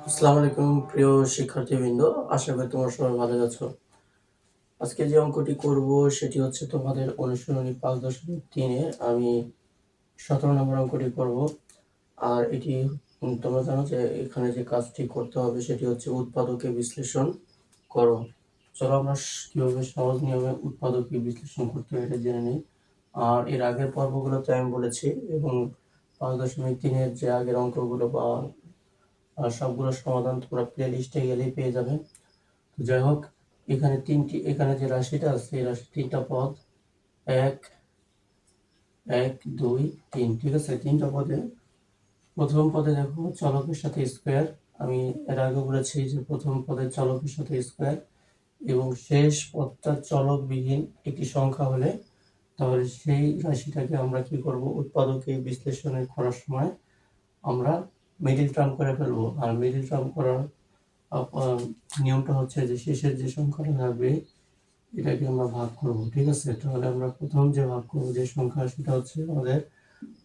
আসসালামু আলাইকুম প্রিয় শিক্ষার্থীবৃন্দ, আশা করি তোমরা সবাই ভালো আছো। আজকে যে অঙ্কটি করব সেটি হচ্ছে তোমাদের অনুশীলনী 5.3-এর আমি 17 নম্বর অঙ্কটি করব। আর এটি তোমরা জানো যে এখানে যে কাজটি করতে হবে সেটি হচ্ছে উৎপাদকে বিশ্লেষণ করো। চলো আমরা কিভাবে সহজ নিয়মে উৎপাদকে বিশ্লেষণ করতে হয় এটা জেনে নিই। আর এর আগের পর্বগুলোতে আমি বলেছি এবং 5.3-এর যে আগের অঙ্কগুলো বা সবগুলো সমাধান তোমরা প্লে লিস্টে গেলেই পেয়ে যাবে। তো যাই হোক, এখানে যে রাশিটা আছে এই রাশির তিনটা পদ, 1 1 2 3, ঠিক আছে। তিনটা পদে প্রথম পদে দেখো চলকের সাথে স্কোয়ার। আমি এর আগে বলেছি যে প্রথম পদের চলকের সাথে স্কোয়ার এবং শেষ পদটা চলকবিহীন একটি সংখ্যা হলে তাহলে সেই রাশিটাকে আমরা কি করব, উৎপাদকে বিশ্লেষণে করার সময় আমরা মিডিল টার্ম করে ফেলবো। আর মিডিল টার্ম করার নিয়মটা হচ্ছে যে শেষের যে সংখ্যাটা থাকবে এটাকে আমরা ভাগ করব, ঠিক আছে। তাহলে আমরা প্রথম যে ভাগ করব যে সংখ্যা সেটা হচ্ছে আমাদের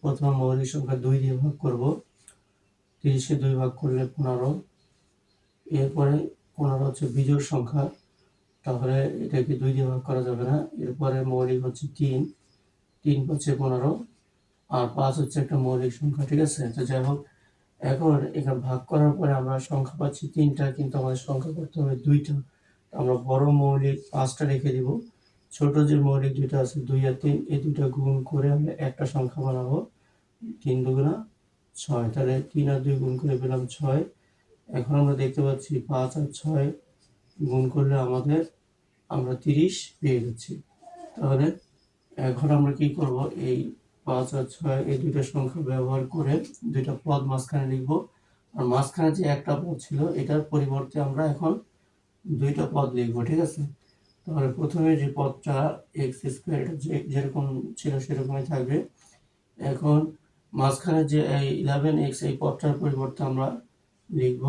প্রথম মৌলিক সংখ্যা 2 দিয়ে ভাগ করব। 30-এ 2 ভাগ করলে 15। এরপরে 15 হচ্ছে বিজোড় সংখ্যা, তাহলে এটাকে 2 দিয়ে ভাগ করা যাবে না। এরপরে মৌলিক হচ্ছে 3, 3 হচ্ছে 15, আর 5 হচ্ছে একটা মৌলিক সংখ্যা, ঠিক আছে। তো যাই হোক, এখন এখানে ভাগ করার পরে আমরা সংখ্যা পাচ্ছি 3টা, কিন্তু আমাদের সংখ্যা করতে হবে 2টা। আমরা বড় মৌলিক 5টা রেখে দিব, ছোট যে মৌলিক 2টা আছে 2 আর 3, এই 2টা গুণ করে আমরা একটা সংখ্যা বানাবো। 3 দুগুণা 6, তাহলে 3 আর 2 গুণ করে পেলাম 6। এখন আমরা দেখতে পাচ্ছি 5 আর 6 গুণ করলে আমরা 30 পেয়ে যাচ্ছি। তাহলে এখন আমরা কি করব, এই 5 আর 6 এই দুইটা সংখ্যা ব্যবহার করে দুইটা পদ মাঝখানে লিখব। আর মাঝখানে যে একটা পদ ছিল এটার পরিবর্তে আমরা এখন দুইটা পদ লিখব, ঠিক আছে। তাহলে প্রথমে যে পদটা এক্স স্কোয়ার যেরকম ছিল সেরকমই থাকবে। এখন মাঝখানে যে এই 11x এই পদটার পরিবর্তে আমরা লিখব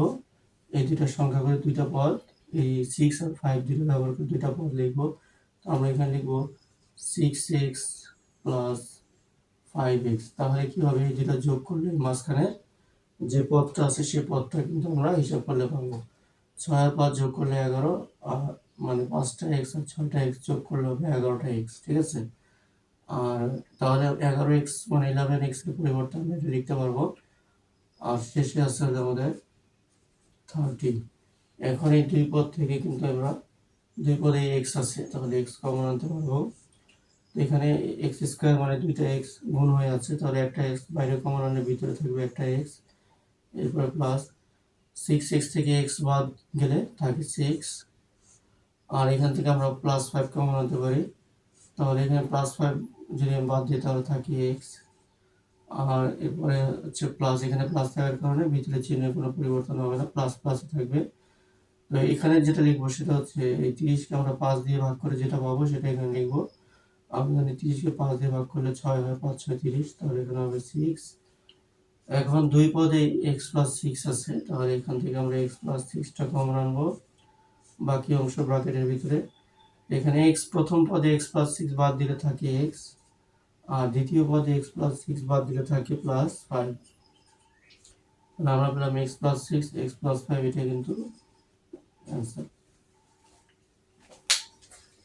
এই দুইটা সংখ্যা করে দুইটা পদ, এই 6 আর 5 দুইটা ব্যবহার করে দুইটা পদ লিখব। তো আমরা এখানে লিখব 6x প্লাস 5x। তাহলে কি হবে, এই দুটা যোগ করলে মাঝখানে যে পদটা আছে সেই পদটা কিন্তু আমরা হিসাব করলে পাবো। 6 আর 5 যোগ করলে 11, আর মানে 5টা x আর 6টা x যোগ করলে হবে 11টা x, ঠিক আছে। আর তাহলে 11x মানে 11x এর পরিবর্তে আমরা এটা লিখতে পারবো। আর শেষে আছে আমাদের 30। এখন এই দুই পদ থেকে কিন্তু আমরা দুই পদে x আছে, তাহলে x কমন আনতে পারবো। এখানে এক্স স্কোয়ার মানে দুইটা এক্স গুণ হয়ে আছে, তাহলে একটা এক্স বাইরে কমন আনলে ভিতরে থাকবে একটা এক্স। এরপরে প্লাস 6x থেকে এক্স বাদ গেলে থাকে 6, আর এখান থেকে আমরা +5 কমন আনতে পারি, তাহলে এখানে +5 যদি আমি বাদ দিই তাহলে থাকে এক্স। আর এরপরে হচ্ছে প্লাস, এখানে প্লাস থাকার কারণে ভিতরে চিহ্নের কোনো পরিবর্তন হবে না, প্লাস প্লাস থাকবে। তো এখানে যেটা লিখবো সেটা হচ্ছে এই 30কে আমরা 5 দিয়ে ভাগ করে যেটা পাবো সেটা এখানে লিখবো। আমরা জানি 30কে 5 দিয়ে ভাগ করলে 6 হয়, 5 6 30, তাহলে এখানে হবে 6। এখন দুই পদে x + 6 আছে, তাহলে এখান থেকে আমরা x + 6টা কমন আনবো, বাকি অংশ ব্র্যাকেটের ভিতরে। এখানে x প্রথম পদে x + 6 বাদ দিলে থাকে x, আর দ্বিতীয় পদে x + 6 বাদ দিলে থাকে +5। আমরা পেলাম x + 6 x + 5, এটা কিন্তু অ্যান্সার।